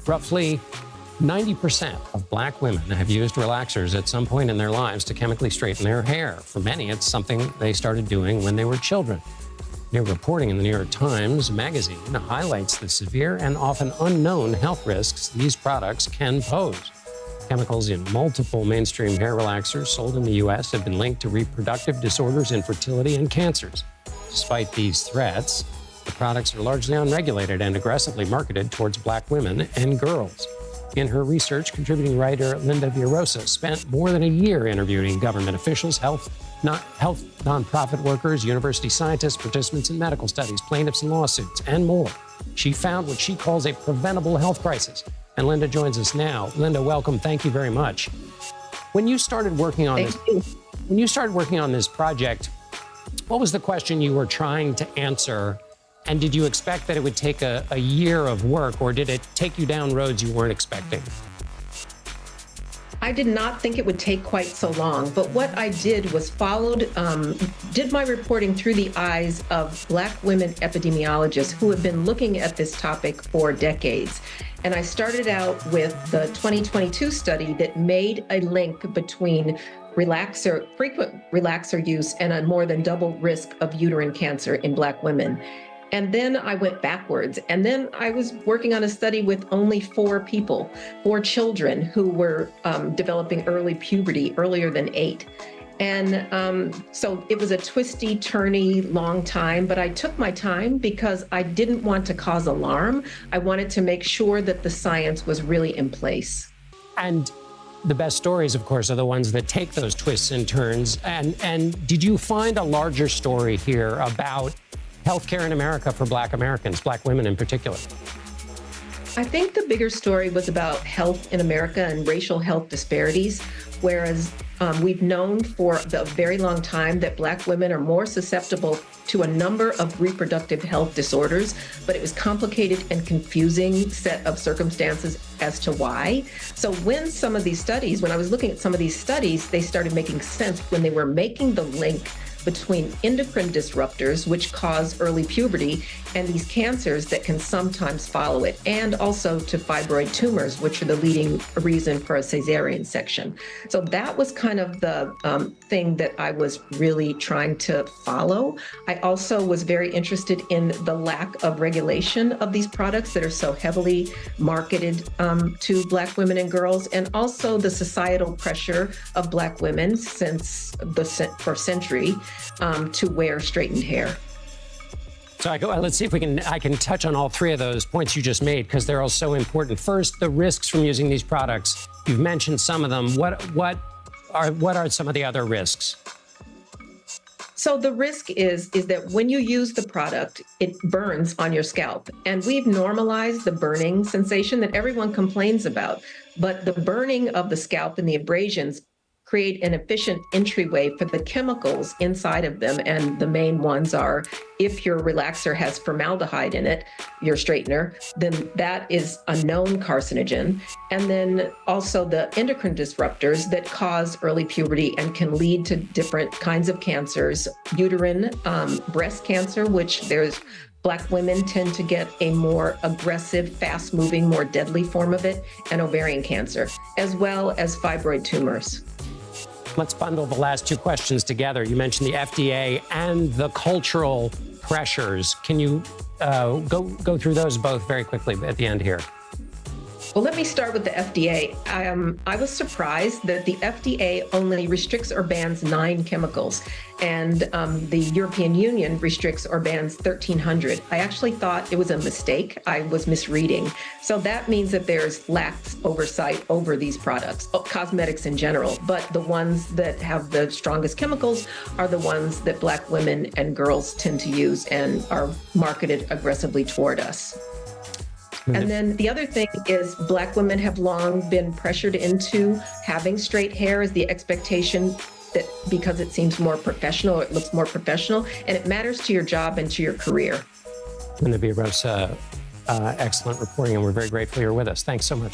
Roughly 90% of Black women have used relaxers at some point in their lives to chemically straighten their hair. For many, it's something they started doing when they were children. New reporting in the New York Times Magazine highlights the severe and often unknown health risks these products can pose. Chemicals in multiple mainstream hair relaxers sold in the U.S. have been linked to reproductive disorders, infertility, and cancers. Despite these threats, the products are largely unregulated and aggressively marketed towards Black women and girls. In her research, contributing writer Linda Villarosa spent more than a year interviewing government officials, health nonprofit workers, university scientists, participants in medical studies, plaintiffs in lawsuits, and more. She found what she calls a preventable health crisis. And Linda joins us now. Linda, welcome. Thank you very much. When you started working on this project, what was the question you were trying to answer? And did you expect that it would take a year of work, or did it take you down roads you weren't expecting? I did not think it would take quite so long, but what I did was did my reporting through the eyes of Black women epidemiologists who have been looking at this topic for decades. And I started out with the 2022 study that made a link between frequent relaxer use and a more than double risk of uterine cancer in Black women. And then I went backwards. And then I was working on a study with only 4 children who were developing early puberty earlier than 8. And so it was a twisty, turny, long time, but I took my time because I didn't want to cause alarm. I wanted to make sure that the science was really in place. And the best stories, of course, are the ones that take those twists and turns. And did you find a larger story here about healthcare in America for Black Americans, Black women in particular? I think the bigger story was about health in America and racial health disparities, whereas we've known for a very long time that Black women are more susceptible to a number of reproductive health disorders, but it was complicated and confusing set of circumstances as to why. So when I was looking at some of these studies, they started making sense when they were making the link between endocrine disruptors, which cause early puberty, and these cancers that can sometimes follow it, and also to fibroid tumors, which are the leading reason for a cesarean section. So that was kind of the thing that I was really trying to follow. I also was very interested in the lack of regulation of these products that are so heavily marketed to Black women and girls, and also the societal pressure of Black women for century to wear straightened hair. So let's see if I can touch on all 3 of those points you just made, because they're all so important. First, the risks from using these products. You've mentioned some of them. What are some of the other risks? So the risk is that when you use the product, it burns on your scalp. And we've normalized the burning sensation that everyone complains about. But the burning of the scalp and the abrasions create an efficient entryway for the chemicals inside of them. And the main ones are, if your relaxer has formaldehyde in it, your straightener, then that is a known carcinogen. And then also the endocrine disruptors that cause early puberty and can lead to different kinds of cancers, uterine, breast cancer, which Black women tend to get a more aggressive, fast-moving, more deadly form of it, and ovarian cancer, as well as fibroid tumors. Let's bundle the last 2 questions together. You mentioned the FDA and the cultural pressures. Can you go through those both very quickly at the end here? Well, let me start with the FDA. I was surprised that the FDA only restricts or bans 9 chemicals, and the European Union restricts or bans 1,300. I actually thought it was a mistake. I was misreading. So that means that there's lax oversight over these products, cosmetics in general, but the ones that have the strongest chemicals are the ones that Black women and girls tend to use and are marketed aggressively toward us. And then the other thing is Black women have long been pressured into having straight hair as the expectation that because it seems more professional, it looks more professional, and it matters to your job and to your career. Linda Villarosa, excellent reporting, and we're very grateful you're with us. Thanks so much.